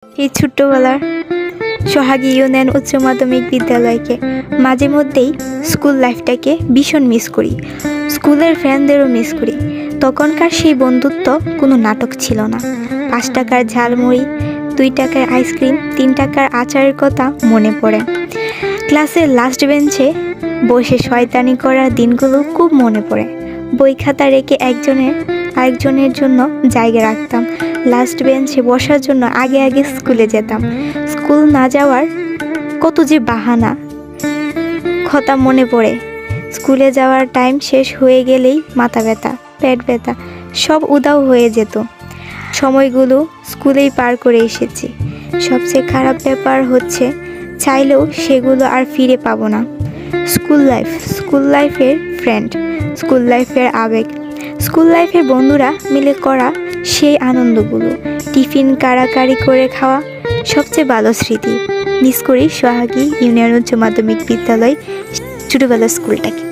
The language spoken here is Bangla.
এই ছোট্টবেলার সোহাগী ইউনিয়ন উচ্চ মাধ্যমিক বিদ্যালয়কে মাঝে মধ্যেই স্কুল লাইফটাকে ভীষণ মিস করি। স্কুলের ফ্রেন্ডদেরও মিস করি। তখনকার সেই বন্ধুত্ব কোনো নাটক ছিল না। 5 টাকার ঝালমুড়ি, 2 টাকার আইসক্রিম, 3 টাকার আচারের কথা মনে পড়ে। ক্লাসের লাস্ট বেঞ্চে বসে শয়তানি করার দিনগুলো খুব মনে পড়ে। বই খাতা রেখে আরেকজনের জন্য জায়গা রাখতাম। লাস্ট বেঞ্চে বসার জন্য আগে আগে স্কুলে যেতাম। স্কুল না যাওয়ার কত যে বাহানা কথা মনে পড়ে। স্কুলে যাওয়ার টাইম শেষ হয়ে গেলেই মাথা ব্যথা, পেট ব্যথা সব উধাও হয়ে যেত। সময়গুলো স্কুলেই পার করে এসেছি। সবচেয়ে খারাপ ব্যাপার হচ্ছে চাইলেও সেগুলো আর ফিরে পাবো না। স্কুল লাইফের ফ্রেন্ড, স্কুল লাইফের আবেগ, স্কুল লাইফের বন্ধুরা মিলে করা সেই আনন্দগুলো, টিফিন কাড়াকাড়ি করে খাওয়া সবচেয়ে ভালো স্মৃতি। মিস করি সোহাগী ইউনিয়ন উচ্চ মাধ্যমিক বিদ্যালয় ছোটবেলার স্কুলটাকে।